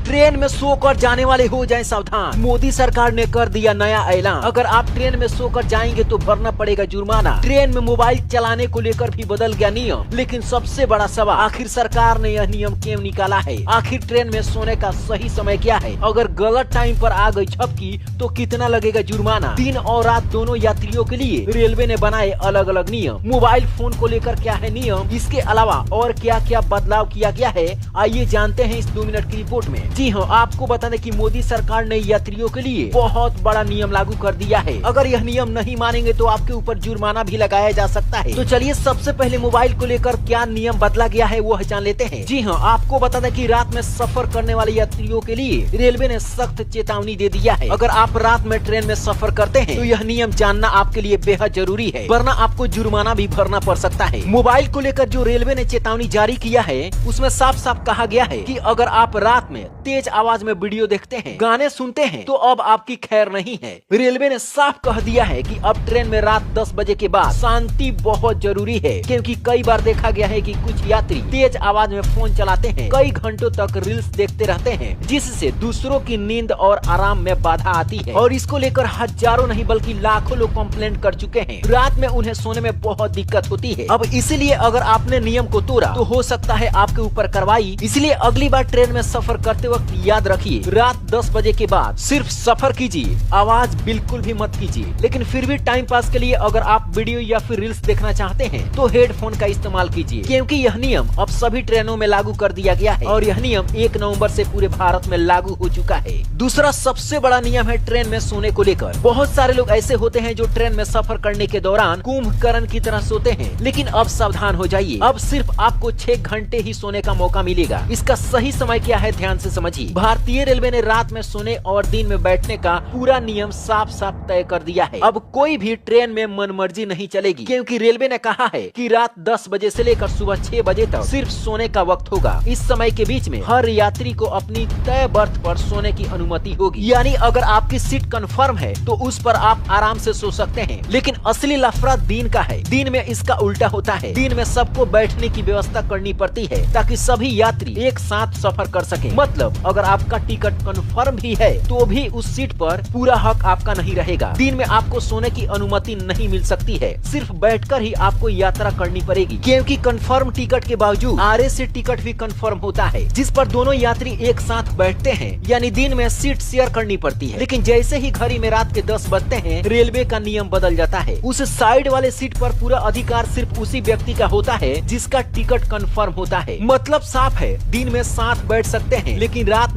Train में सोकर जाने वाले हो जाएं सावधान। मोदी सरकार ने कर दिया नया ऐलान, अगर आप ट्रेन में सोकर जाएंगे तो भरना पड़ेगा जुर्माना। ट्रेन में मोबाइल चलाने को लेकर भी बदल गया नियम, लेकिन सबसे बड़ा सवाल, आखिर सरकार ने यह नियम क्यों निकाला है? आखिर ट्रेन में सोने का सही समय क्या है? अगर गलत टाइम पर आ गई झपकी तो कितना लगेगा जुर्माना? दिन और रात दोनों यात्रियों के लिए रेलवे ने बनाए अलग अलग नियम। मोबाइल फोन को लेकर क्या है नियम, इसके अलावा और क्या क्या बदलाव किया गया है, आइए जानते हैं इस 2 मिनट की रिपोर्ट में। जी हाँ, आपको बता दें कि मोदी सरकार ने यात्रियों के लिए बहुत बड़ा नियम लागू कर दिया है। अगर यह नियम नहीं मानेंगे तो आपके ऊपर जुर्माना भी लगाया जा सकता है। तो चलिए सबसे पहले मोबाइल को लेकर क्या नियम बदला गया है वो जान लेते हैं। जी हाँ, आपको बता दें कि रात में सफर करने वाले यात्रियों के लिए रेलवे ने सख्त चेतावनी दे दिया है। अगर आप रात में ट्रेन में सफर करते हैं तो यह नियम जानना आपके लिए बेहद जरूरी है, वरना आपको जुर्माना भी भरना पड़ सकता है। मोबाइल को लेकर जो रेलवे ने चेतावनी जारी किया है उसमें साफ साफ कहा गया है कि अगर आप रात में तेज आवाज में वीडियो देखते हैं, गाने सुनते हैं तो अब आपकी खैर नहीं है। रेलवे ने साफ कह दिया है कि अब ट्रेन में रात 10 बजे के बाद शांति बहुत जरूरी है, क्योंकि कई बार देखा गया है कि कुछ यात्री तेज आवाज में फोन चलाते हैं, कई घंटों तक रील्स देखते रहते हैं, जिससे दूसरों की नींद और आराम में बाधा आती है। और इसको लेकर हजारों नहीं बल्कि लाखों लोग कंप्लेंट कर चुके हैं। रात में उन्हें सोने में बहुत दिक्कत होती है। अब इसलिए अगर आपने नियम को तोड़ा तो हो सकता है आपके ऊपर कार्रवाई। इसलिए अगली बार ट्रेन में सफर करते वक्त याद रखिए, रात 10 बजे के बाद सिर्फ सफर कीजिए, आवाज बिल्कुल भी मत कीजिए। लेकिन फिर भी टाइम पास के लिए अगर आप वीडियो या फिर रील्स देखना चाहते हैं तो हेडफोन का इस्तेमाल कीजिए, क्योंकि यह नियम अब सभी ट्रेनों में लागू कर दिया गया है और यह नियम 1 नवंबर से पूरे भारत में लागू हो चुका है। दूसरा सबसे बड़ा नियम है ट्रेन में सोने को लेकर। बहुत सारे लोग ऐसे होते हैं जो ट्रेन में सफर करने के दौरान कुंभकर्ण की तरह सोते हैं, लेकिन अब सावधान हो जाइए, अब सिर्फ आपको 6 घंटे ही सोने का मौका मिलेगा। इसका सही समय क्या है ध्यान से समझिए। भारतीय रेलवे ने रात में सोने और दिन में बैठने का पूरा नियम साफ साफ तय कर दिया है। अब कोई भी ट्रेन में मनमर्जी नहीं चलेगी, क्योंकि रेलवे ने कहा है कि रात 10 बजे से लेकर सुबह 6 बजे तक सिर्फ सोने का वक्त होगा। इस समय के बीच में हर यात्री को अपनी तय बर्थ पर सोने की अनुमति होगी, यानी अगर आपकी सीट कंफर्म है तो उस पर आप आराम से सो सकते हैं। लेकिन असली लफड़ा दिन का है, दिन में इसका उल्टा होता है। दिन में सबको बैठने की व्यवस्था करनी पड़ती है ताकि सभी यात्री एक साथ सफर कर सकें। मतलब अगर आपका टिकट कंफर्म भी है तो भी उस सीट पर पूरा हक आपका नहीं रहेगा। दिन में आपको सोने की अनुमति नहीं मिल सकती है, सिर्फ बैठकर ही आपको यात्रा करनी पड़ेगी, क्योंकि कंफर्म टिकट के बावजूद RAC टिकट भी कंफर्म होता है, जिस पर दोनों यात्री एक साथ बैठते हैं, यानी दिन में सीट शेयर करनी पड़ती है। लेकिन जैसे ही घड़ी में रात के 10 बजते हैं, रेलवे का नियम बदल जाता है। उस साइड वाले सीट पर पूरा अधिकार सिर्फ उसी व्यक्ति का होता है जिसका टिकट कंफर्म होता है। मतलब साफ है, दिन में साथ बैठ सकते हैं, लेकिन रात